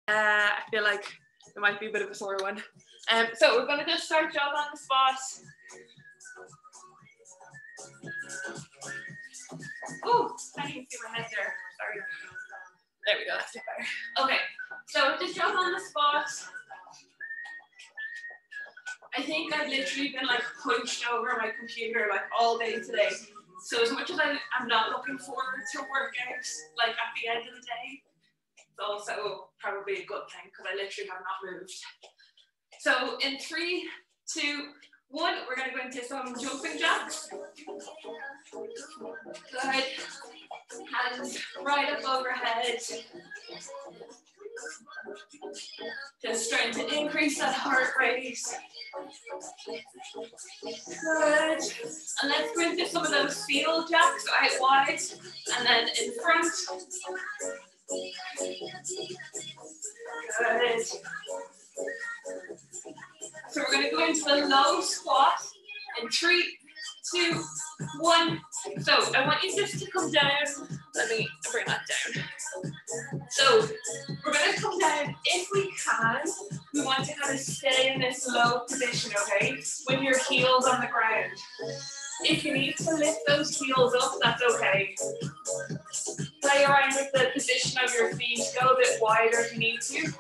I feel like it might be a bit of a sore one. So we're going to just start jog on the spot. Oh, I can't even see my head there. Sorry. There we go, that's a bit better. Okay, so just jog on the spot. I think I've literally been like hunched over my computer like all day today. So as much as I'm not looking forward to workouts like at the end of the day, it's also probably a good thing because I literally have not moved. So in 3, 2, 1, we're going to go into some jumping jacks. Good. Hands right up overhead. Just trying to increase that heart rate. Good. And let's go into some of those field jacks out wide and then in front. Good. So we're going to go into the low squat in 3, 2, 1. So I want you just to come down. Let me bring that down. So we're going to come down if we can. We want to kind of stay in this low position, okay? With your heels on the ground. If you need to lift those heels up, that's okay. Play around with the position of your feet. Go a bit wider if you need to.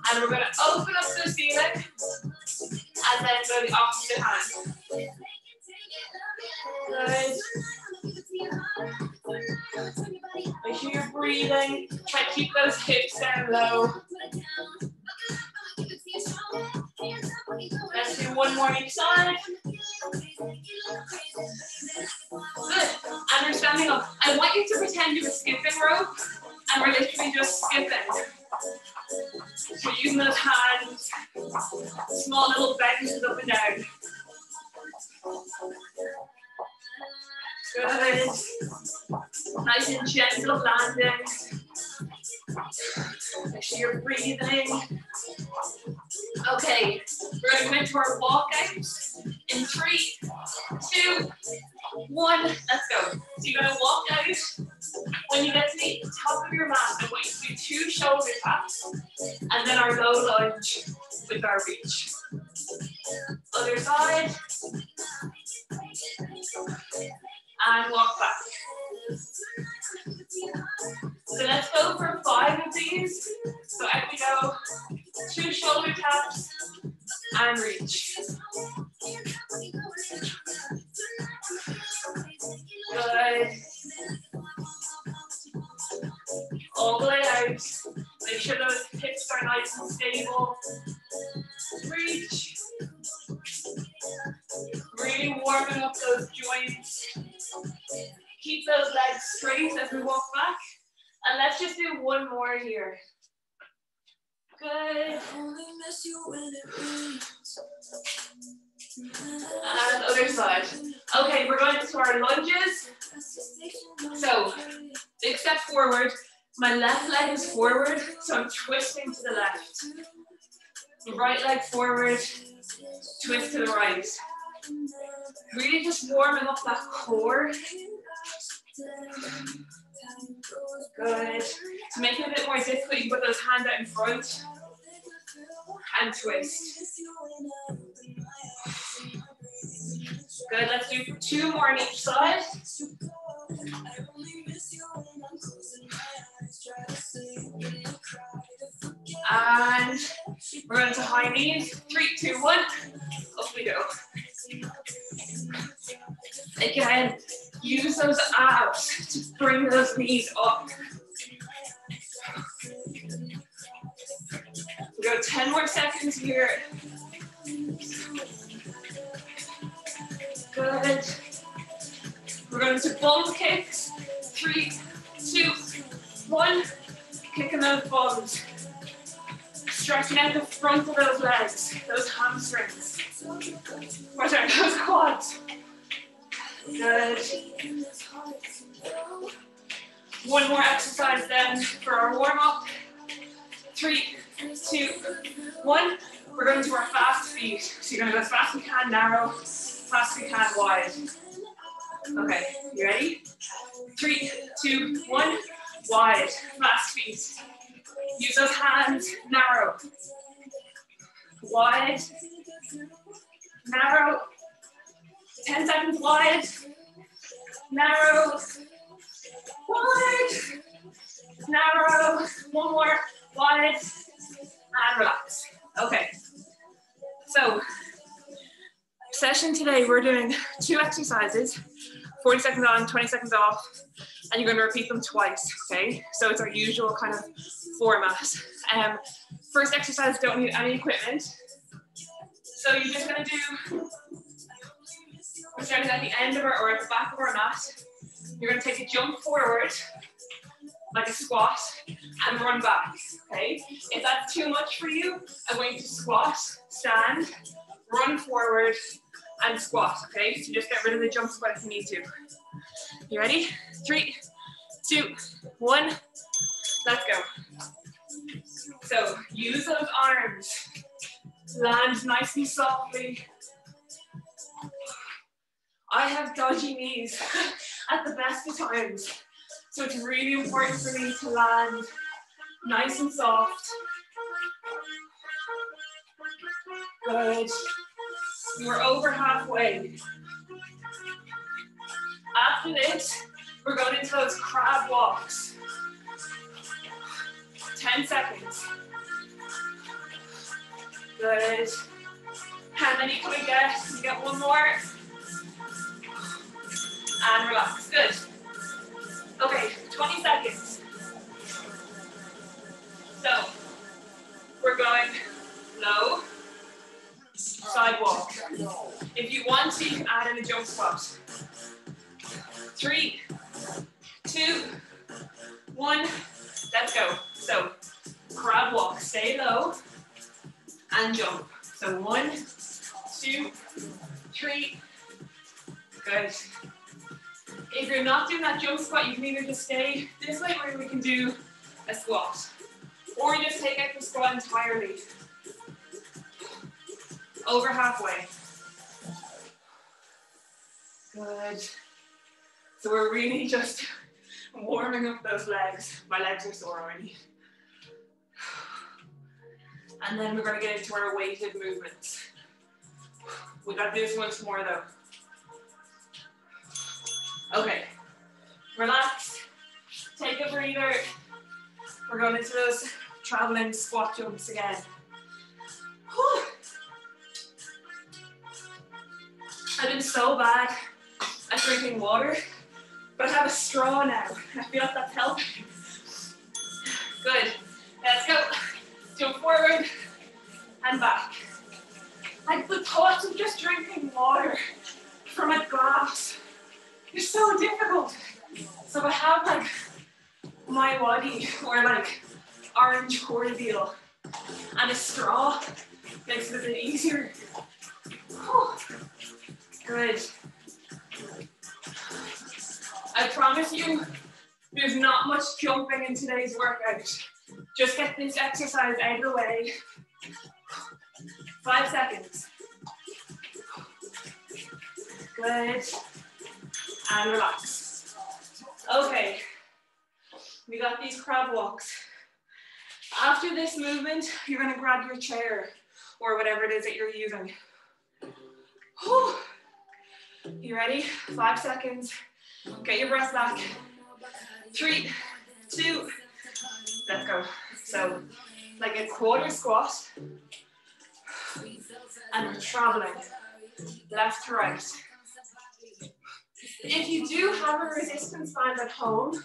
And we're going to open up the ceiling and then go the opposite hand. Good. Make sure you're breathing. Try to keep those hips down low. Let's do one more each side. Good. And we're standing up. I want you to pretend you're a skipping rope and we're literally just skipping. So using those hands, small little bends up and down. Good. Nice and gentle landing. Make sure you're breathing. Okay, we're going to go into our walkouts in 3, 2, 1. Let's go. So you're going to walk out. When you get to the top of your mat, I want you to do 2 shoulder taps and then our low lunge with our reach. Other side. And walk back. So let's go for 5 of these. So out we go. 2 shoulder taps and reach. Good. All the way out. Make sure those hips are nice and stable. Reach. Really warming up those joints. Keep those legs straight as we walk back. And let's just do 1 more here. Good. And other side. Okay, we're going into our lunges. So, big step forward. My left leg is forward, so I'm twisting to the left. Right leg forward, twist to the right. Really just warming up that core. Good. To make it a bit more difficult, you can put those hands out in front. And twist. Good, let's do 2 more on each side. And we're going to high knees. 3, 2, 1. Up we go. Again, use those abs to bring those knees up. We go 10 more seconds here. Good. We're going to bum kicks. 3, 2, 1. Kicking those bums. Stretching out the front of those legs, those hamstrings. Or sorry, those quads. Good. 1 more exercise then for our warm-up. 3, 2, 1. We're going to our fast feet. So you're going to go as fast as you can, narrow, fast as you can, wide. Okay, you ready? 3, 2, 1. Wide, fast feet. Use those hands, narrow. Wide, narrow. 10 seconds wide, narrow, wide, narrow. One more, wide, and relax. Okay. So, session today, we're doing 2 exercises, 40 seconds on, 20 seconds off, and you're going to repeat them twice, okay? So it's our usual kind of format. First exercise, don't need any equipment. So you're just going to do, we're starting at the end of our, or at the back of our mat. You're going to take a jump forward, like a squat, and run back, okay? If that's too much for you, I'm going to squat, stand, run forward, and squat, okay? So just get rid of the jump squat if you need to. You ready? 3, 2, 1, let's go. So use those arms, land nice and softly. I have dodgy knees at the best of times, so it's really important for me to land nice and soft. Good. We're over halfway. After this, we're going into those crab walks. 10 seconds. Good. How many can we get? You get one more. And relax. Good. Okay, 20 seconds. So, we're going low, side walk. If you want to, you can add in a jump squat. 3, 2, 1, let's go. So, crab walk, stay low, and jump. So 1, 2, 3, good. If you're not doing that jump squat, you can either just stay this way or we can do a squat. Or just take out the squat entirely. Over halfway. Good. So we're really just warming up those legs. My legs are sore already. And then we're going to get into our weighted movements. We got to do this once more though. Okay, relax, take a breather. We're going into those traveling squat jumps again. Whew. I've been so bad at drinking water, but I have a straw now. I feel like that's helping. Good, let's go. Jump forward and back. Like the thoughts of just drinking water from a glass is so difficult. So I have like my body or like orange cordial and a straw makes it a bit easier. Whew. Good. I promise you, there's not much jumping in today's workout. Just get this exercise out of the way. 5 seconds. Good. And relax. Okay. We got these crab walks. After this movement, you're going to grab your chair or whatever it is that you're using. Whew. You ready? 5 seconds. Get your breath back. 3, 2, let's go. So, like a quarter squat. And we're traveling left to right. If you do have a resistance band at home,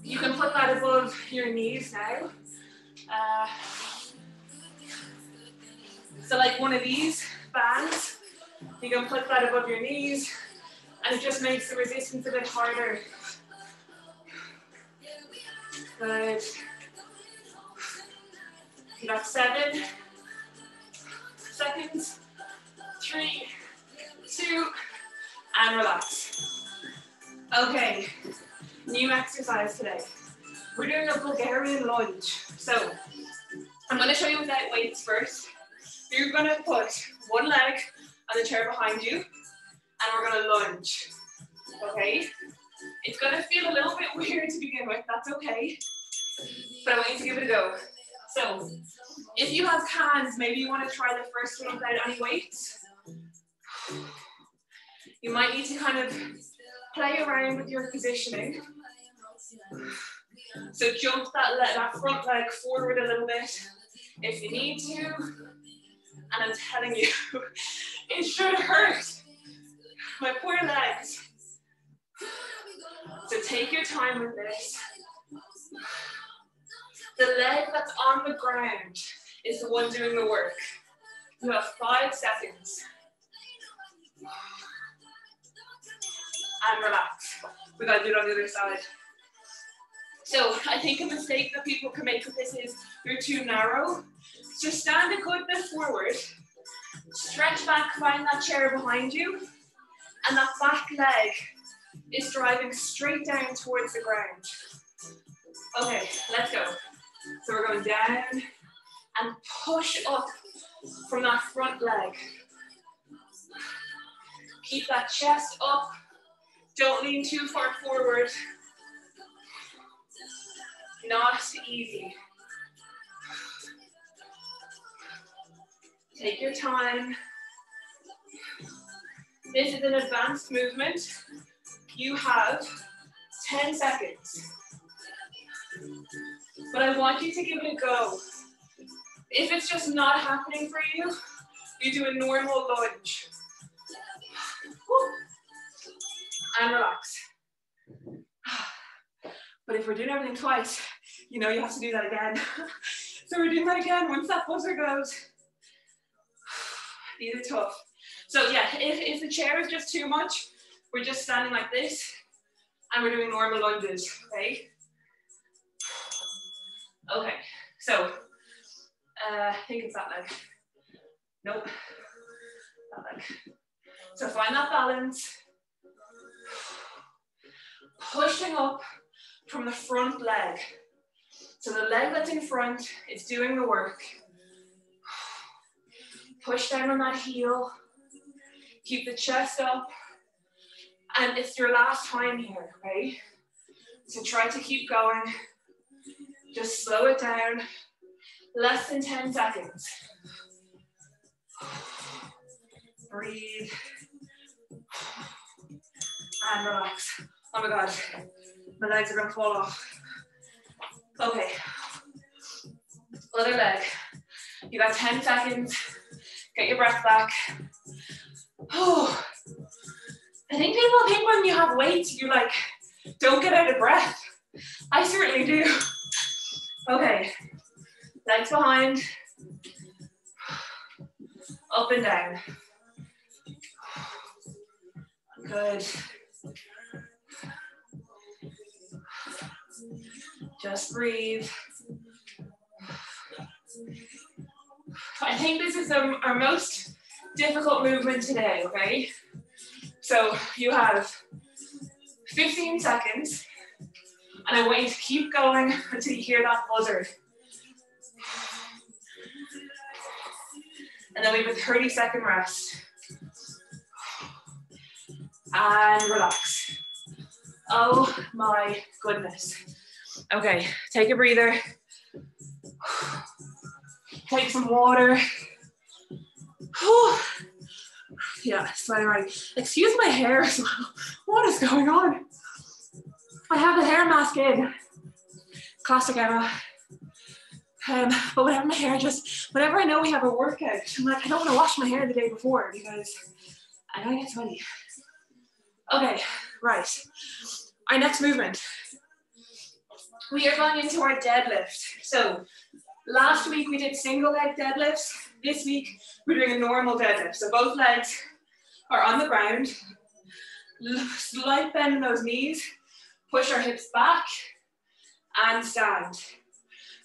you can put that above your knees now. So like one of these bands, you can put that above your knees and it just makes the resistance a bit harder. Good. You got 7 seconds. 3, 2, and relax. Okay, new exercise today. We're doing a Bulgarian lunge. So I'm going to show you without weights first. You're going to put one leg on the chair behind you, and we're going to lunge. Okay? It's going to feel a little bit weird to begin with. That's okay. but I want you to give it a go. So if you have cans, maybe you want to try the first one without any weights. You might need to kind of play around with your positioning. So jump that front leg forward a little bit if you need to. And I'm telling you, it should hurt. My poor legs. So take your time with this. The leg that's on the ground is the one doing the work. You have 5 seconds. And relax. We gotta do it on the other side. So I think a mistake that people can make with this is you're too narrow. So stand a good bit forward, stretch back, find that chair behind you, and that back leg is driving straight down towards the ground. Okay, let's go. So we're going down and push up from that front leg. Keep that chest up. Don't lean too far forward. Not easy. Take your time. This is an advanced movement. You have 10 seconds. But I want you to give it a go. If it's just not happening for you, you do a normal lunge. And relax. But if we're doing everything twice, you know you have to do that again. So we're doing that again once that buzzer goes. These are tough. So yeah, if the chair is just too much, we're just standing like this and we're doing normal lunges, okay? Okay, so I think it's that leg. Nope, that leg. So find that balance. Pushing up from the front leg. So the leg that's in front is doing the work. Push down on that heel. Keep the chest up. And it's your last time here, okay? So try to keep going. Just slow it down. Less than 10 seconds. Breathe. And relax. Oh my God, my legs are gonna fall off. Okay, other leg. You got 10 seconds. Get your breath back. Oh, I think people think when you have weights, you like don't get out of breath. I certainly do. Okay, legs behind. Up and down. Good. Just breathe. I think this is our most difficult movement today, okay? So you have 15 seconds, and I want you to keep going until you hear that buzzer. And then we have a 30-second rest. And relax. Oh my goodness. Okay, take a breather. Take some water. Yeah, sweating already. Excuse my hair as well. What is going on? I have the hair mask in. Classic Emma. But whenever my hair whenever I know we have a workout, I'm like, I don't want to wash my hair the day before because I don't get sweaty. Okay, right. Our next movement. We are going into our deadlift. So last week we did single leg deadlifts. This week we're doing a normal deadlift. So both legs are on the ground. Slight bend in those knees. Push our hips back and stand.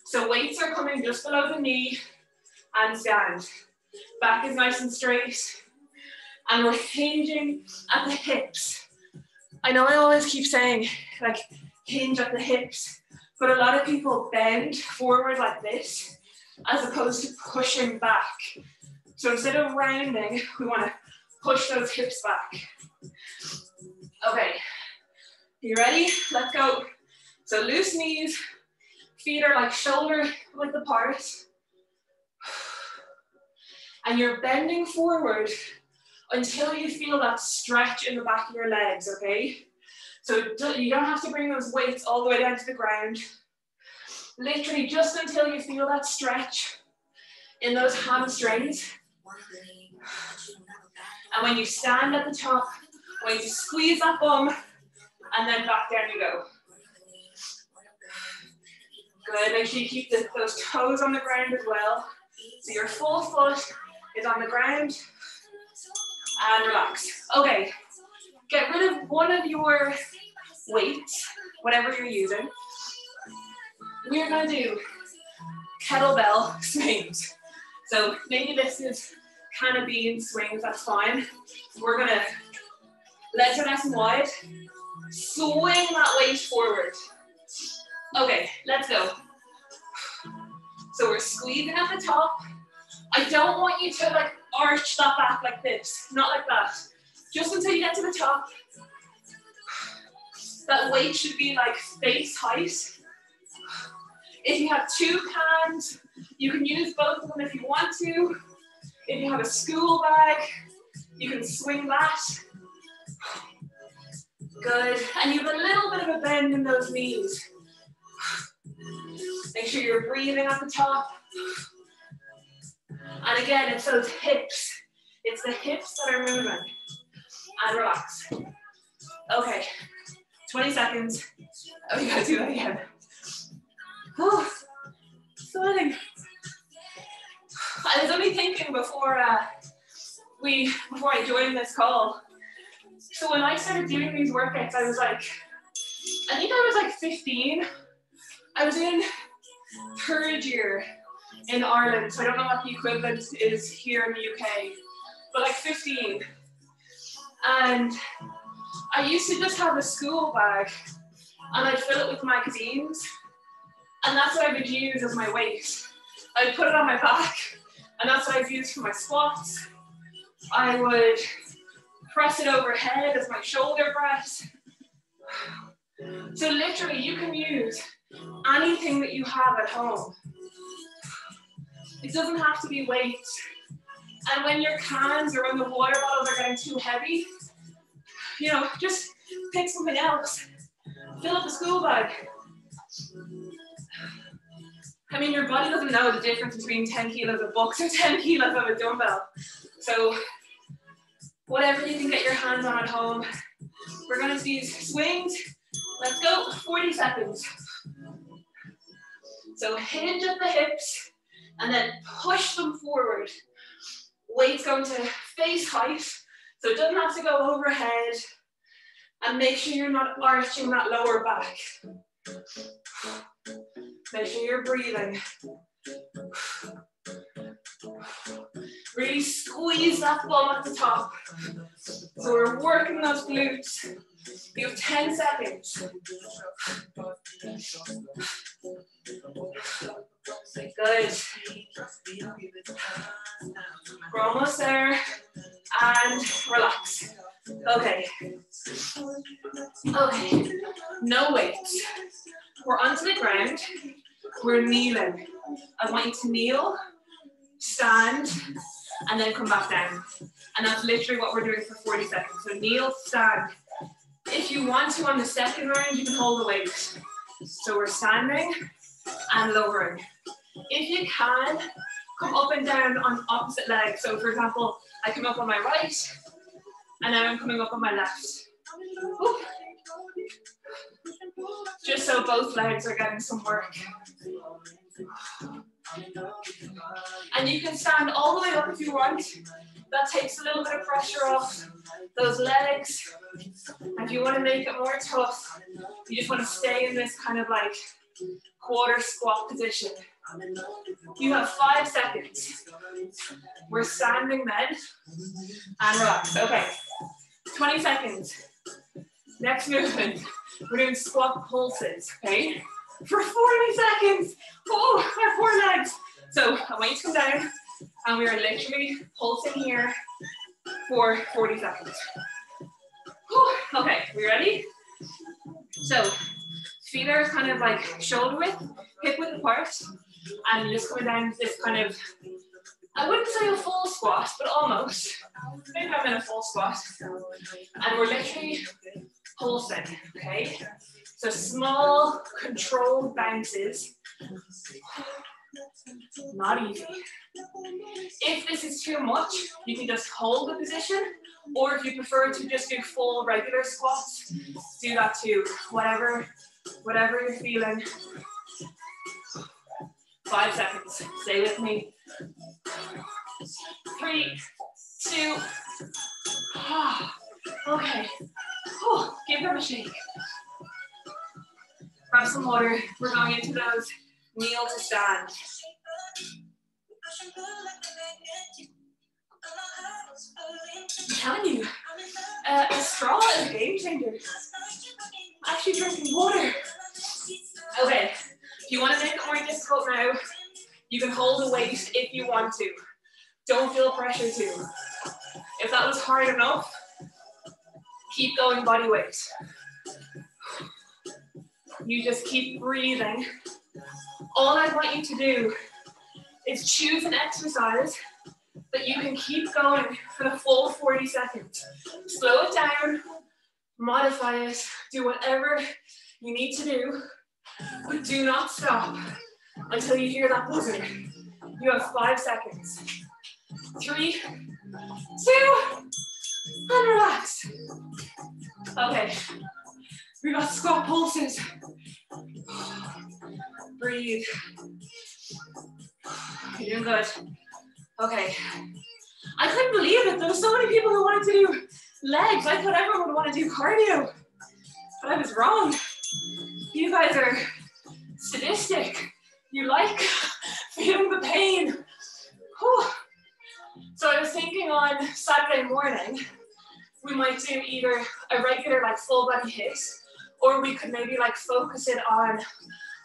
So weights are coming just below the knee and stand. Back is nice and straight. And we're hinging at the hips. I know I always keep saying like hinge at the hips, but a lot of people bend forward like this as opposed to pushing back. So instead of rounding, we want to push those hips back. Okay, you ready? Let's go. So loose knees, Feet are like shoulder width apart. And you're bending forward until you feel that stretch in the back of your legs, okay? So you don't have to bring those weights all the way down to the ground. Literally just until you feel that stretch in those hamstrings. And when you stand at the top, I want you to squeeze that bum and then back down you go. Good, make sure you keep those toes on the ground as well. So your full foot is on the ground. And relax. Okay, get rid of one of your weights, whatever you're using. We're gonna do kettlebell swings. So maybe this is canna bean swings, that's fine. We're gonna, legs are nice and wide. Swing that weight forward. Okay, let's go. So we're squeezing at the top. I don't want you to like arch that back like this, not like that. Just until you get to the top. That weight should be like face height. If you have two cans, you can use both of them if you want to. If you have a school bag, you can swing that. Good, and you have a little bit of a bend in those knees. Make sure you're breathing at the top. And again, it's those hips. It's the hips that are moving. And relax. Okay, 20 seconds. Oh, you gotta do that again. Oh, sweating. I was only thinking before I joined this call. So when I started doing these workouts, I was like, I think I was like 15. I was in third year in Ireland, so I don't know what the equivalent is here in the UK, but like 15. And I used to just have a school bag and I'd fill it with magazines, and that's what I would use as my weight. I'd put it on my back, and that's what I'd use for my squats. I would press it overhead as my shoulder press. So literally you can use anything that you have at home. It doesn't have to be weights. And when your cans or when the water bottles are getting too heavy, you know, just pick something else. Fill up the school bag. I mean, your body doesn't know the difference between 10 kilos of books or 10 kilos of a dumbbell. So whatever you can get your hands on at home. We're gonna do these swings. Let's go, 40 seconds. So hinge at the hips and then push them forward. Weight's going to face height, so it doesn't have to go overhead. And make sure you're not arching that lower back. Make sure you're breathing. Really squeeze that bum at the top. So we're working those glutes. You have 10 seconds. Good. We're almost there. And relax. Okay. Okay. No weights. We're onto the ground. We're kneeling. I want you to kneel, stand, and then come back down. And that's literally what we're doing for 40 seconds. So kneel, stand. If you want to on the second round, you can hold the weight. So we're standing and lowering. If you can, come up and down on opposite legs. So for example, I come up on my right, and now I'm coming up on my left. Ooh. Just so both legs are getting some work. And you can stand all the way up if you want. That takes a little bit of pressure off those legs. And if you want to make it more tough, you just want to stay in this kind of like quarter squat position. You have 5 seconds. We're standing then. And relax. Okay. 20 seconds. Next movement. We're doing squat pulses, okay? For 40 seconds. Oh, my poor legs. So I want you to come down, and we are literally pulsing here for 40 seconds. Whew. Okay, we ready? So Feet are kind of like shoulder width, hip width apart, and just coming down to this kind of, I wouldn't say a full squat, but almost. Maybe I'm in a full squat. And we're literally pulsing, okay? So small, controlled bounces. Not easy. If this is too much, you can just hold the position, or if you prefer to just do full regular squats, do that too. Whatever you're feeling. 5 seconds. Stay with me. 3, 2. Okay. Give them a shake. Grab some water. We're going into those kneel to stand. I'm telling you, a straw is a game changer. I'm actually drinking water. Okay, if you want to make it more difficult now, you can hold the weight if you want to. Don't feel pressure to. If that was hard enough, keep going body weight. You just keep breathing. All I want you to do is choose an exercise that you can keep going for the full 40 seconds. Slow it down, modify it, do whatever you need to do, but do not stop until you hear that buzzer. You have 5 seconds. 3, 2, and relax. Okay, we got squat pulses. Breathe. You're doing good. Okay. I couldn't believe it. There were so many people who wanted to do legs. I thought everyone would want to do cardio, but I was wrong. You guys are sadistic. You like feeling the pain. Whew. So I was thinking on Saturday morning, we might do either a regular like full body HIIT, or we could maybe like focus it on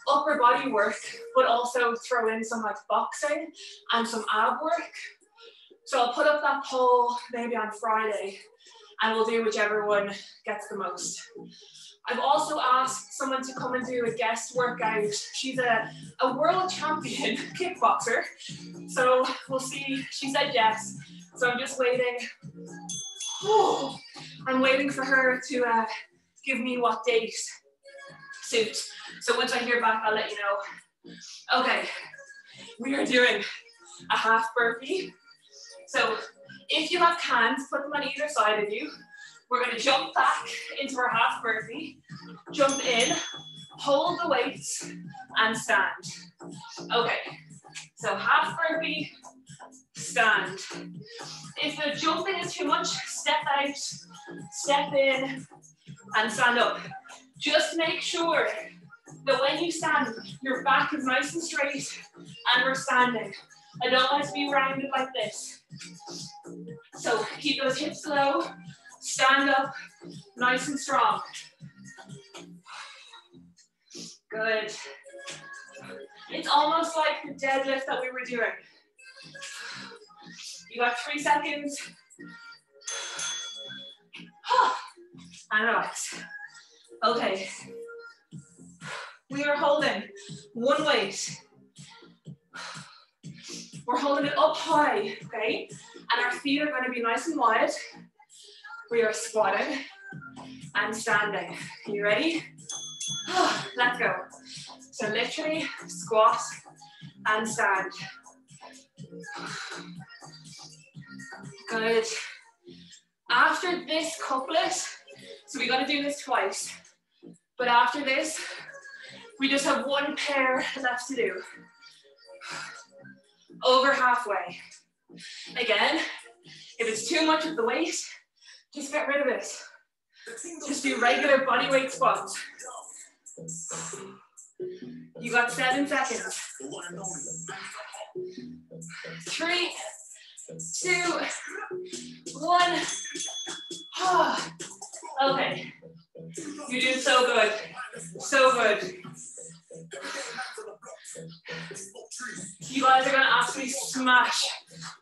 upper body work, but also throw in some like boxing and some ab work. So I'll put up that poll maybe on Friday, and we'll do whichever one gets the most. I've also asked someone to come and do a guest workout. She's a world champion kickboxer. So we'll see, she said yes. So I'm just waiting. I'm waiting for her to give me what date suits. So once I hear back, I'll let you know. Okay, we are doing a half burpee. So if you have cans, put them on either side of you. We're going to jump back into our half burpee, jump in, hold the weights, and stand. Okay, so half burpee, stand. If the jumping is too much, step out, step in, and stand up. Just make sure that when you stand, your back is nice and straight, and we're standing. I don't want it to be rounded like this. So keep those hips low, stand up, nice and strong. Good. It's almost like the deadlift that we were doing. You got 3 seconds. And relax. Okay. We are holding one weight. We're holding it up high, okay? And our feet are going to be nice and wide. We are squatting and standing. You ready? Let's go. So literally squat and stand. Good. After this couplet, so we got to do this twice, but after this, we just have one pair left to do. Over halfway. Again, if it's too much of the weight, just get rid of it. Just do regular body weight squats. You got 7 seconds. 3, 2, 1. Okay. You're doing so good. So good. You guys are going to absolutely smash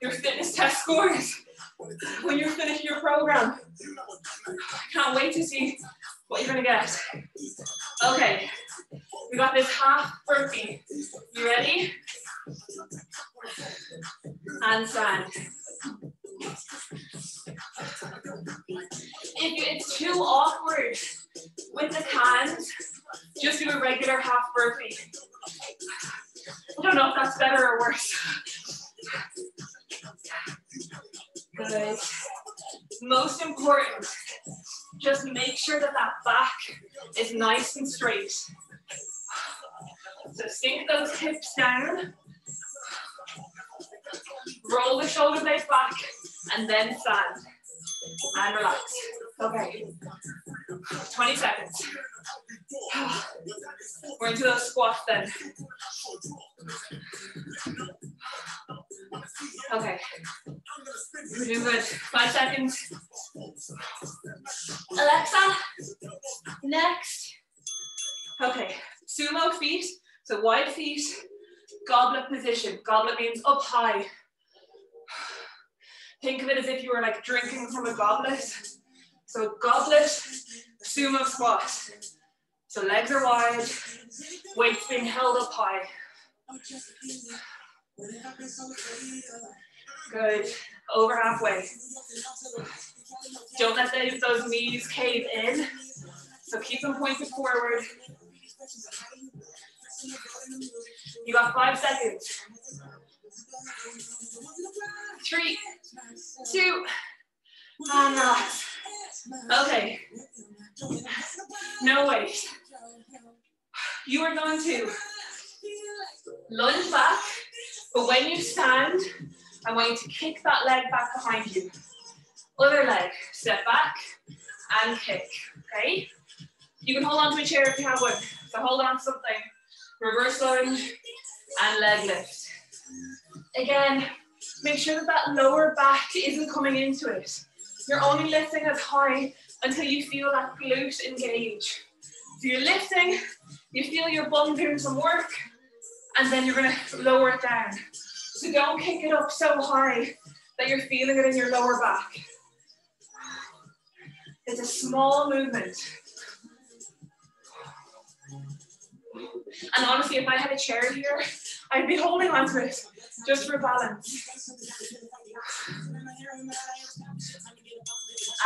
your fitness test scores when you're finishing your program. I can't wait to see what you're going to get. Okay, We got this half burpee. You ready? And stand. If it's too awkward with the cans, just do a regular half burpee. I don't know if that's better or worse. Good. Most important, just make sure that that back is nice and straight. So sink those hips down. Roll the shoulder blades back and then stand. And relax. Okay. 20 seconds. We're into those squats then. Okay. We're doing good. 5 seconds. Alexa, next. Okay. Sumo feet. So wide feet. Goblet position. Goblet means up high. Think of it as if you were like drinking from a goblet. So goblet, sumo squat. So legs are wide, weights being held up high. Good, over halfway. Don't let those knees cave in. So keep them pointed forward. You got 5 seconds. 3, 2, and relax. Okay. No weight. You are going to lunge back, but when you stand, I want you to kick that leg back behind you. Other leg, step back and kick, okay? You can hold on to a chair if you have one. So hold on to something. Reverse lunge and leg lift. Again, make sure that that lower back isn't coming into it. You're only lifting as high until you feel that glute engage. So you're lifting, you feel your bum doing some work, and then you're gonna lower it down. So don't kick it up so high that you're feeling it in your lower back. It's a small movement. And honestly, if I had a chair here, I'd be holding onto it just for balance.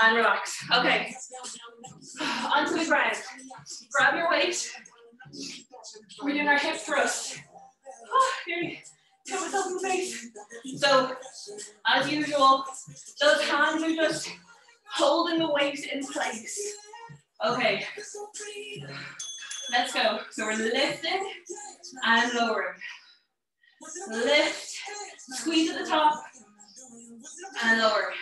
And relax. Okay. Onto the ground. Grab your weight. We're doing our hip thrust. Oh, nearly hit myself in the face. So, as usual, those hands are just holding the weight in place. Okay. Let's go. So we're lifting and lowering. Lift, squeeze at the top, and lower.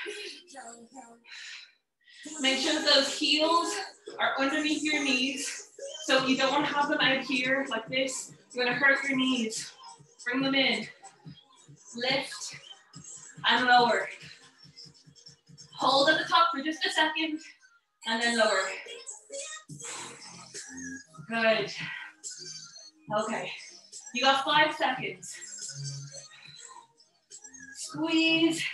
Make sure that those heels are underneath your knees. So you don't want to have them out here like this. You're going to hurt your knees. Bring them in. Lift and lower. Hold at the top for just a second, and then lower. Good. Okay. You got 5 seconds. Squeeze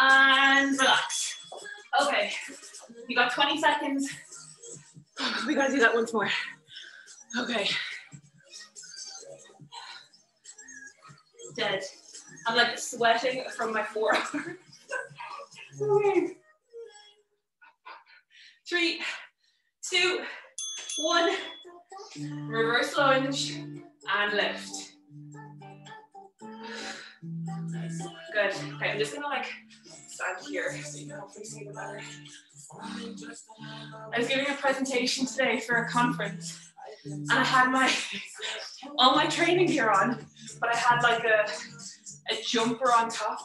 and relax. Okay. You got 20 seconds. We gotta do that once more. Okay. Dead. I'm like sweating from my forearms. Okay. 3, 2, 1. Reverse lunge and lift. Good. Okay, I'm just gonna like stand here so you can hopefully see the better. I was giving a presentation today for a conference, and I had all my training gear on, but I had like a jumper on top,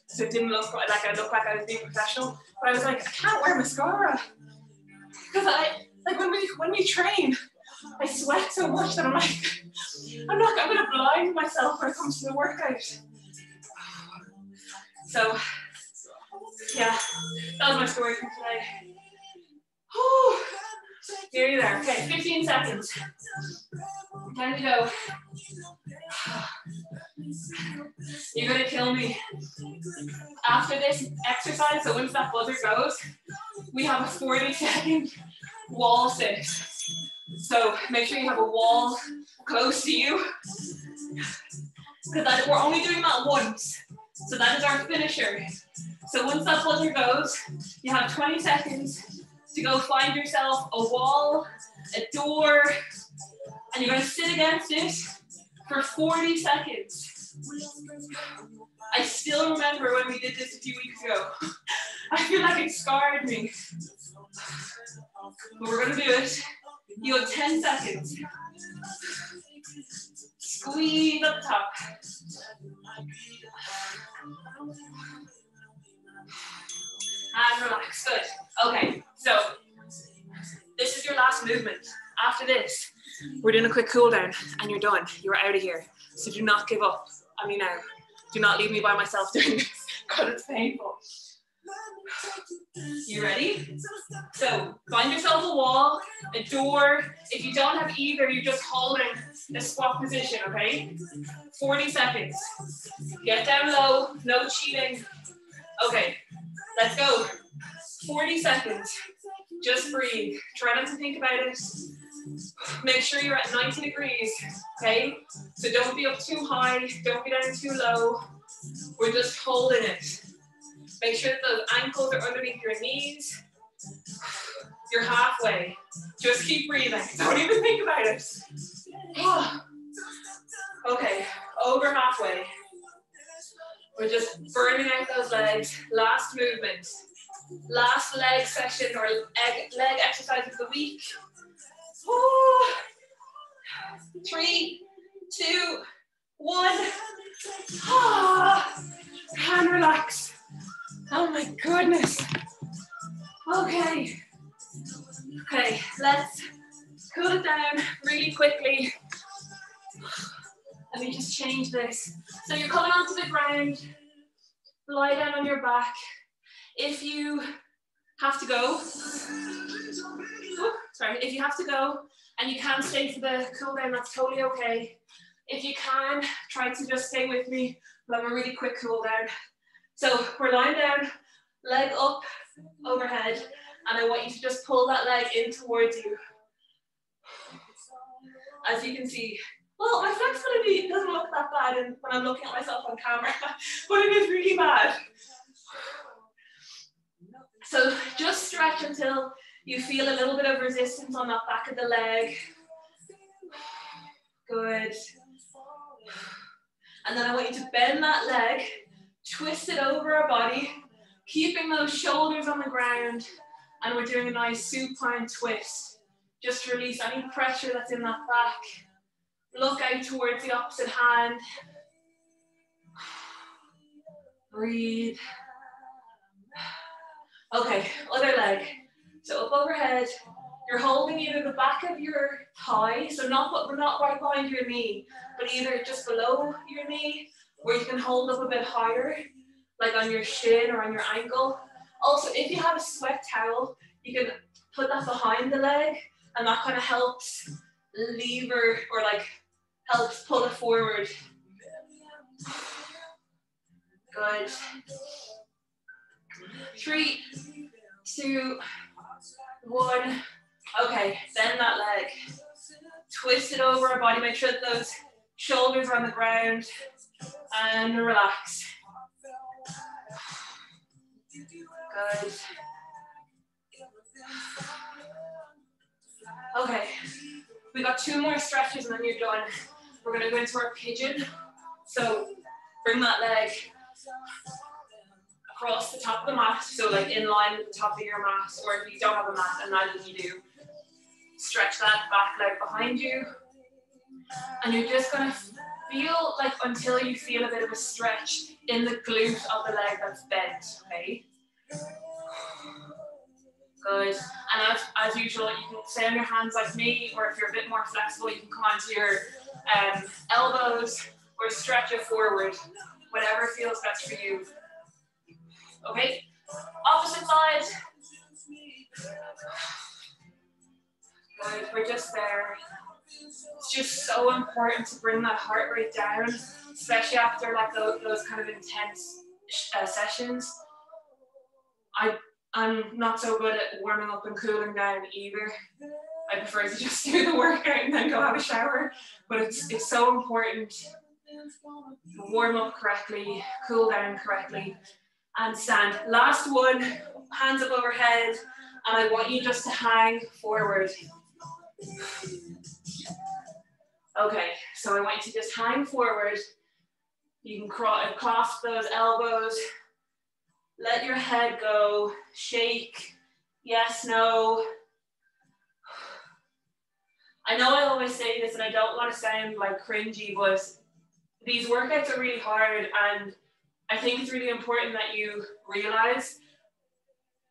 so it didn't look like I looked like I was being professional. But I was like, I can't wear mascara because when we train, I sweat so much that I'm like, I'm gonna blind myself when it comes to the workout. So yeah, that was my story for today. Whew. Nearly there. Okay, 15 seconds. Time to go. You're gonna kill me. After this exercise, so once that buzzer goes, we have a 40-second wall sit. So make sure you have a wall close to you, because we're only doing that once. So that is our finisher. So once that buzzer goes, you have 20 seconds to go find yourself a wall, a door, and you're going to sit against it for 40 seconds. I still remember when we did this a few weeks ago. I feel like it scarred me. But we're going to do it. You have 10 seconds. Squeeze up the top. And relax. Good. Okay, so this is your last movement. After this, we're doing a quick cool down and you're done. You're out of here. So do not give up on me now. Do not leave me by myself doing this because it's painful. You ready? So find yourself a wall, a door. If you don't have either, you're just holding a squat position, okay? 40 seconds. Get down low, no cheating. Okay, let's go. 40 seconds. Just breathe. Try not to think about it. Make sure you're at 90 degrees, okay? So don't be up too high, don't be down too low. We're just holding it. Make sure that those ankles are underneath your knees. You're halfway. Just keep breathing. Don't even think about it. Okay, over halfway. We're just burning out those legs. Last movement. Last leg session or leg exercise of the week. 3, 2, 1. And relax. Oh my goodness. Okay. Okay, let's cool it down really quickly. Let me just change this. So you're coming onto the ground. Lie down on your back. If you have to go, if you have to go and you can't stay for the cool down, that's totally okay. If you can, try to just stay with me. We'll have a really quick cool down. So we're lying down, leg up, overhead, and I want you to just pull that leg in towards you. As you can see, well, my flexibility doesn't look that bad when I'm looking at myself on camera, but it is really bad. So just stretch until you feel a little bit of resistance on that back of the leg. Good. And then I want you to bend that leg, twist it over our body, keeping those shoulders on the ground, and we're doing a nice supine twist. Just release any pressure that's in that back. Look out towards the opposite hand. Breathe. Okay, other leg. So up overhead, you're holding either the back of your thigh, so we're not right behind your knee, but either just below your knee, or you can hold up a bit higher, like on your shin or on your ankle. Also, if you have a sweat towel, you can put that behind the leg, and that kind of helps lever or like helps pull it forward. Good. 3, 2, 1. Okay, bend that leg. Twist it over our body. Make sure that those shoulders are on the ground. And relax. Good. Okay, we got 2 more stretches and then you're done. We're gonna go into our pigeon. So bring that leg across the top of the mat, so like in line with the top of your mat, or if you don't have a mat, and neither you do, stretch that back leg behind you. And you're just gonna feel like until you feel a bit of a stretch in the glute of the leg that's bent, okay? Good. And as usual, you can stay on your hands like me, or if you're a bit more flexible, you can come onto your elbows or stretch it forward, whatever feels best for you. Okay, opposite side. Good, we're just there. It's just so important to bring that heart rate down, especially after like those kind of intense sessions. I'm not so good at warming up and cooling down either. I prefer to just do the workout and then go have a shower, but it's so important to warm up correctly, cool down correctly, and stand. Last one, hands up overhead, and I want you just to hang forward. Okay, so I want you to just hang forward. You can clasp those elbows, let your head go, shake, yes, no. I know I always say this and I don't want to sound like cringy, but these workouts are really hard, and I think it's really important that you realize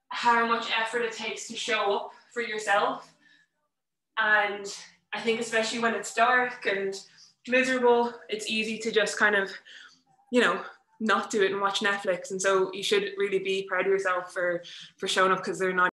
how much effort it takes to show up for yourself. And I think especially when it's dark and miserable, it's easy to just kind of, you know, not do it and watch Netflix. And so you should really be proud of yourself for showing up, because they're not